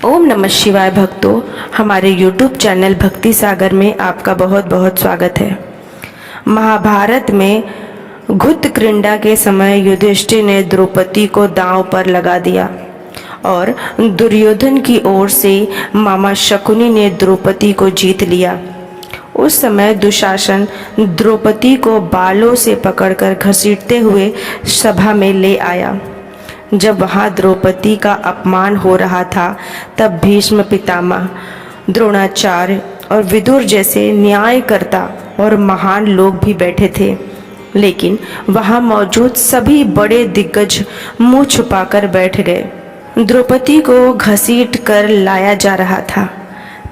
ओम नमः शिवाय भक्तों, हमारे YouTube चैनल भक्ति सागर में आपका बहुत बहुत स्वागत है। महाभारत में घुतक्रीड़ा के समय युधिष्ठिर ने द्रौपदी को दांव पर लगा दिया और दुर्योधन की ओर से मामा शकुनी ने द्रौपदी को जीत लिया। उस समय दुशासन द्रौपदी को बालों से पकड़कर घसीटते हुए सभा में ले आया। जब वहाँ द्रौपदी का अपमान हो रहा था, तब भीष्म पितामह, द्रोणाचार्य और विदुर जैसे न्यायकर्ता और महान लोग भी बैठे थे, लेकिन वहाँ मौजूद सभी बड़े दिग्गज मुंह छुपाकर बैठ गए। द्रौपदी को घसीट कर लाया जा रहा था,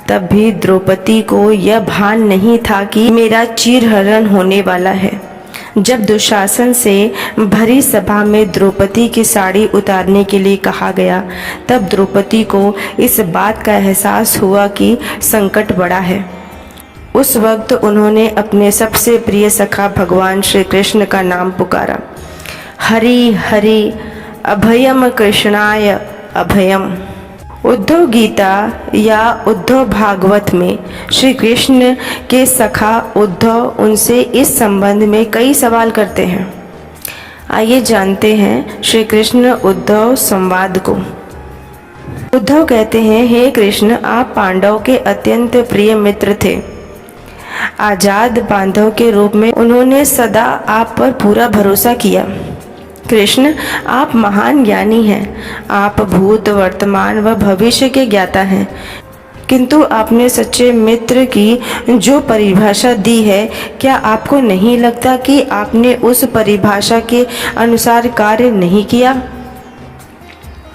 तब भी द्रौपदी को यह भान नहीं था कि मेरा चीरहरण होने वाला है। जब दुशासन से भरी सभा में द्रौपदी की साड़ी उतारने के लिए कहा गया, तब द्रौपदी को इस बात का एहसास हुआ कि संकट बड़ा है। उस वक्त उन्होंने अपने सबसे प्रिय सखा भगवान श्री कृष्ण का नाम पुकारा। हरि हरि अभयम कृष्णाय अभयम। उद्धव गीता या उद्धव भागवत में श्री कृष्ण के सखा उद्धव उनसे इस संबंध में कई सवाल करते हैं। आइए जानते हैं श्री कृष्ण उद्धव संवाद को। उद्धव कहते हैं, हे कृष्ण, आप पांडव के अत्यंत प्रिय मित्र थे। आजाद बांधव के रूप में उन्होंने सदा आप पर पूरा भरोसा किया। कृष्ण, आप महान ज्ञानी हैं। आप भूत, वर्तमान व भविष्य के ज्ञाता हैं, किंतु आपने सच्चे मित्र की जो परिभाषा दी है, क्या आपको नहीं लगता कि आपने उस परिभाषा के अनुसार कार्य नहीं किया?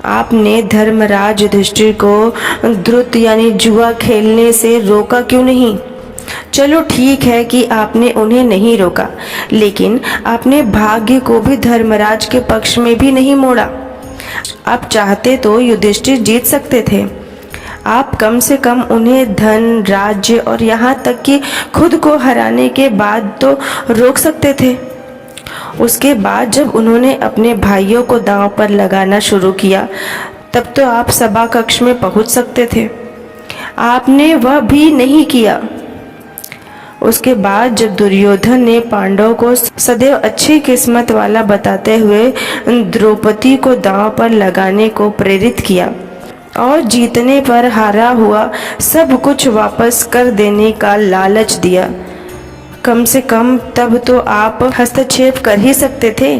आपने धर्मराज युधिष्ठिर को द्रुत यानी जुआ खेलने से रोका क्यों नहीं? चलो ठीक है कि आपने उन्हें नहीं रोका, लेकिन आपने भाग्य को भी धर्मराज के पक्ष में भी नहीं मोड़ा। आप चाहते तो युधिष्ठिर जीत सकते थे। आप कम से कम उन्हें धन, राज्य और यहाँ तक कि खुद को हराने के बाद तो रोक सकते थे। उसके बाद जब उन्होंने अपने भाइयों को दांव पर लगाना शुरू किया, तब तो आप सभा कक्ष में पहुँच सकते थे। आपने वह भी नहीं किया। उसके बाद जब दुर्योधन ने पांडव को सदैव अच्छी किस्मत वाला बताते हुए द्रौपदी को दांव पर लगाने को प्रेरित किया और जीतने पर हारा हुआ सब कुछ वापस कर देने का लालच दिया, कम से कम तब तो आप हस्तक्षेप कर ही सकते थे।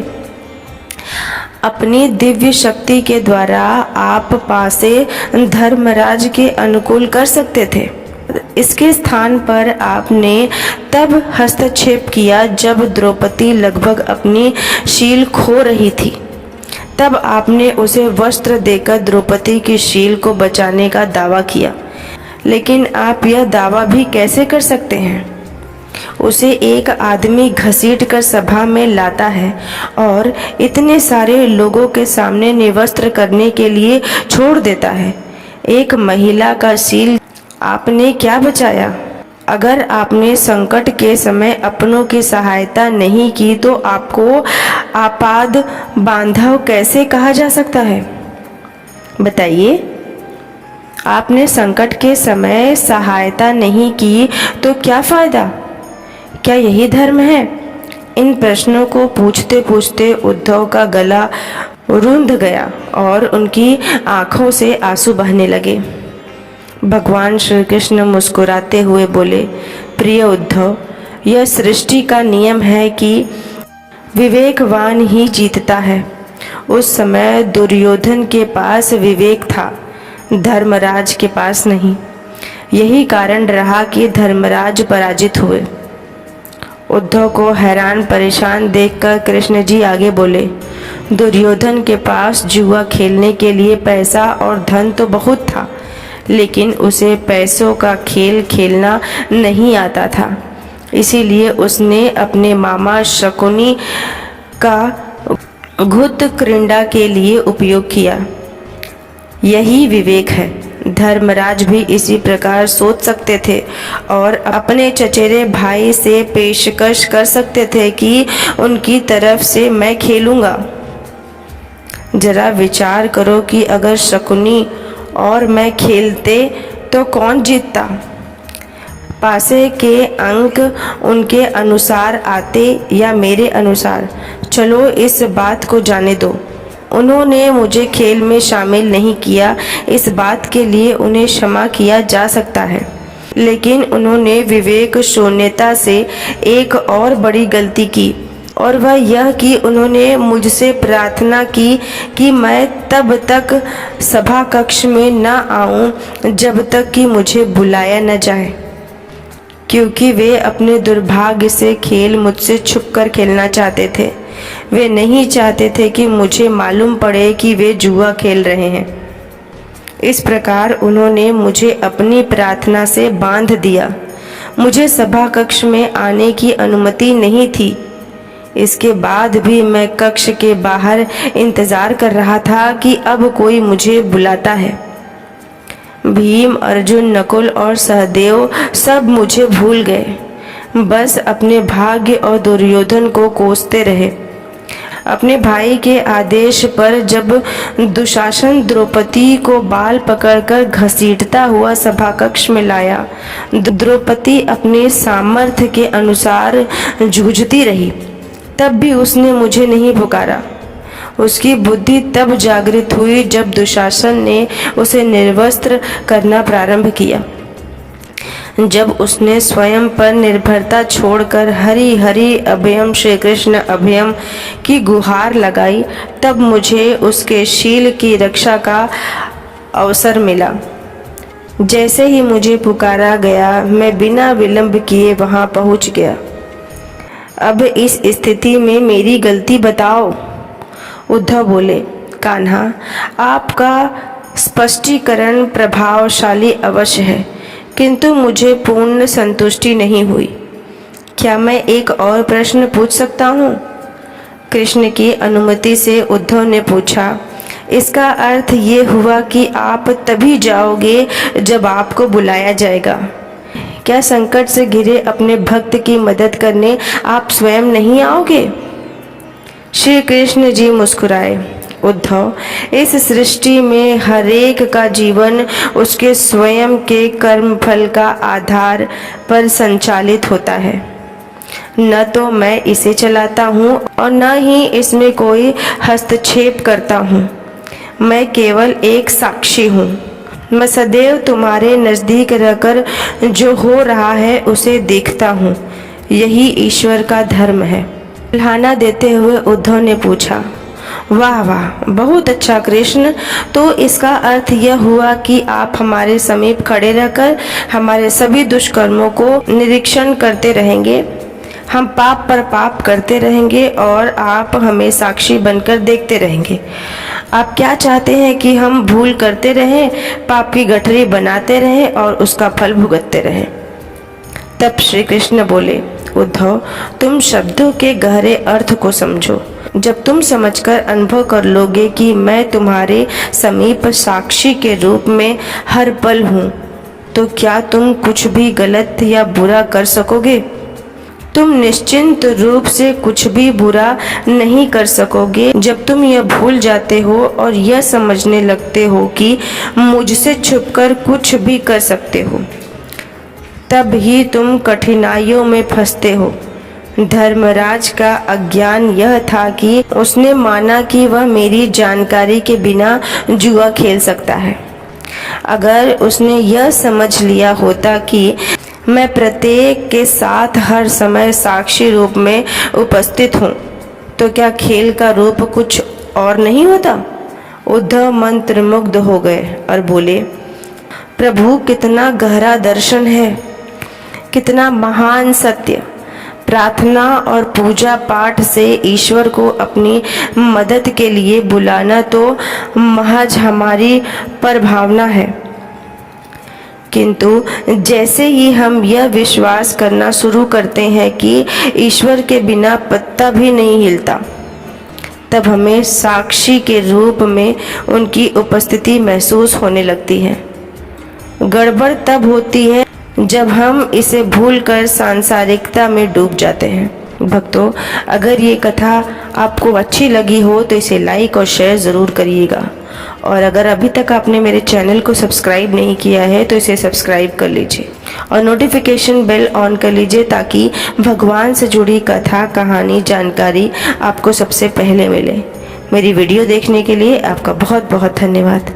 अपनी दिव्य शक्ति के द्वारा आप पासे धर्मराज के अनुकूल कर सकते थे। इसके स्थान पर आपने तब हस्तक्षेप किया जब द्रौपदी लगभग अपनी शील खो रही थी। तब आपने उसे वस्त्र देकर द्रौपदी की शील को बचाने का दावा किया, लेकिन आप यह दावा भी कैसे कर सकते हैं? उसे एक आदमी घसीट कर सभा में लाता है और इतने सारे लोगों के सामने निवस्त्र करने के लिए छोड़ देता है। एक महिला का शील आपने क्या बचाया? अगर आपने संकट के समय अपनों की सहायता नहीं की, तो आपको आपाद बांधव कैसे कहा जा सकता है? बताइए। आपने संकट के समय सहायता नहीं की तो क्या फायदा? क्या यही धर्म है? इन प्रश्नों को पूछते पूछते उद्धव का गला रुंध गया और उनकी आंखों से आंसू बहने लगे। भगवान श्री कृष्ण मुस्कुराते हुए बोले, प्रिय उद्धव, यह सृष्टि का नियम है कि विवेकवान ही जीतता है। उस समय दुर्योधन के पास विवेक था, धर्मराज के पास नहीं। यही कारण रहा कि धर्मराज पराजित हुए। उद्धव को हैरान परेशान देखकर कृष्ण जी आगे बोले, दुर्योधन के पास जुआ खेलने के लिए पैसा और धन तो बहुत था, लेकिन उसे पैसों का खेल खेलना नहीं आता था। इसीलिए उसने अपने मामा शकुनी का घुतक्रीड़ा के लिए उपयोग किया। यही विवेक है। धर्मराज भी इसी प्रकार सोच सकते थे और अपने चचेरे भाई से पेशकश कर सकते थे कि उनकी तरफ से मैं खेलूंगा। जरा विचार करो कि अगर शकुनी और मैं खेलते तो कौन जीतता। पासे के अंक उनके अनुसार आते या मेरे अनुसार, चलो इस बात को जाने दो। उन्होंने मुझे खेल में शामिल नहीं किया, इस बात के लिए उन्हें क्षमा किया जा सकता है, लेकिन उन्होंने विवेक शून्यता से एक और बड़ी गलती की, और वह यह कि उन्होंने मुझसे प्रार्थना की कि मैं तब तक सभा कक्ष में न आऊं जब तक कि मुझे बुलाया न जाए, क्योंकि वे अपने दुर्भाग्य से खेल मुझसे छुपकर खेलना चाहते थे। वे नहीं चाहते थे कि मुझे मालूम पड़े कि वे जुआ खेल रहे हैं। इस प्रकार उन्होंने मुझे अपनी प्रार्थना से बांध दिया। मुझे सभा कक्ष में आने की अनुमति नहीं थी। इसके बाद भी मैं कक्ष के बाहर इंतजार कर रहा था कि अब कोई मुझे बुलाता है। भीम, अर्जुन, नकुल और सहदेव सब मुझे भूल गए, बस अपने भाग्य और दुर्योधन को कोसते रहे। अपने भाई के आदेश पर जब दुशासन द्रौपदी को बाल पकड़कर घसीटता हुआ सभा कक्ष में लाया, द्रौपदी अपने सामर्थ्य के अनुसार जूझती रही, तब भी उसने मुझे नहीं पुकारा। उसकी बुद्धि तब जागृत हुई जब दुशासन ने उसे निर्वस्त्र करना प्रारंभ किया। जब उसने स्वयं पर निर्भरता छोड़कर हरि हरि अभयम श्री कृष्ण अभयम की गुहार लगाई, तब मुझे उसके शील की रक्षा का अवसर मिला। जैसे ही मुझे पुकारा गया, मैं बिना विलंब किए वहां पहुंच गया। अब इस स्थिति में मेरी गलती बताओ। उद्धव बोले, कान्हा, आपका स्पष्टीकरण प्रभावशाली अवश्य है, किंतु मुझे पूर्ण संतुष्टि नहीं हुई। क्या मैं एक और प्रश्न पूछ सकता हूँ? कृष्ण की अनुमति से उद्धव ने पूछा। इसका अर्थ ये हुआ कि आप तभी जाओगे जब आपको बुलाया जाएगा। क्या संकट से घिरे अपने भक्त की मदद करने आप स्वयं नहीं आओगे? श्री कृष्ण जी मुस्कुराए। उद्धव, इस सृष्टि में हरेक का जीवन उसके स्वयं के कर्म फल का आधार पर संचालित होता है। न तो मैं इसे चलाता हूँ और न ही इसमें कोई हस्तक्षेप करता हूँ। मैं केवल एक साक्षी हूँ। मैं सदैव तुम्हारे नज़दीक रहकर जो हो रहा है उसे देखता हूँ। यही ईश्वर का धर्म है। सलाहना देते हुए उद्धव ने पूछा, वाह वाह, बहुत अच्छा कृष्ण। तो इसका अर्थ यह हुआ कि आप हमारे समीप खड़े रहकर हमारे सभी दुष्कर्मों को निरीक्षण करते रहेंगे। हम पाप पर पाप करते रहेंगे और आप हमें साक्षी बनकर देखते रहेंगे। आप क्या चाहते हैं कि हम भूल करते रहें, पाप की गठरी बनाते रहें और उसका फल भुगतते रहें? तब श्री कृष्ण बोले, उद्धव, तुम शब्दों के गहरे अर्थ को समझो। जब तुम समझकर अनुभव कर लोगे कि मैं तुम्हारे समीप साक्षी के रूप में हर पल हूँ, तो क्या तुम कुछ भी गलत या बुरा कर सकोगे? तुम निश्चिंत रूप से कुछ भी बुरा नहीं कर सकोगे जब तुम यह भूल जाते हो और यह समझने लगते हो कि मुझसे छुपकर कुछ भी कर सकते हो। तब ही तुम कठिनाइयों में फंसते हो। धर्मराज का अज्ञान यह था कि उसने माना कि वह मेरी जानकारी के बिना जुआ खेल सकता है। अगर उसने यह समझ लिया होता कि मैं प्रत्येक के साथ हर समय साक्षी रूप में उपस्थित हूँ, तो क्या खेल का रूप कुछ और नहीं होता? उद्धव मंत्रमुग्ध हो गए और बोले, प्रभु, कितना गहरा दर्शन है, कितना महान सत्य। प्रार्थना और पूजा पाठ से ईश्वर को अपनी मदद के लिए बुलाना तो महज हमारी परभावना है, किंतु जैसे ही हम यह विश्वास करना शुरू करते हैं कि ईश्वर के बिना पत्ता भी नहीं हिलता, तब हमें साक्षी के रूप में उनकी उपस्थिति महसूस होने लगती है। गड़बड़ तब होती है जब हम इसे भूलकर सांसारिकता में डूब जाते हैं। भक्तों, अगर ये कथा आपको अच्छी लगी हो तो इसे लाइक और शेयर ज़रूर करिएगा और अगर अभी तक आपने मेरे चैनल को सब्सक्राइब नहीं किया है तो इसे सब्सक्राइब कर लीजिए और नोटिफिकेशन बेल ऑन कर लीजिए ताकि भगवान से जुड़ी कथा, कहानी, जानकारी आपको सबसे पहले मिले। मेरी वीडियो देखने के लिए आपका बहुत बहुत धन्यवाद।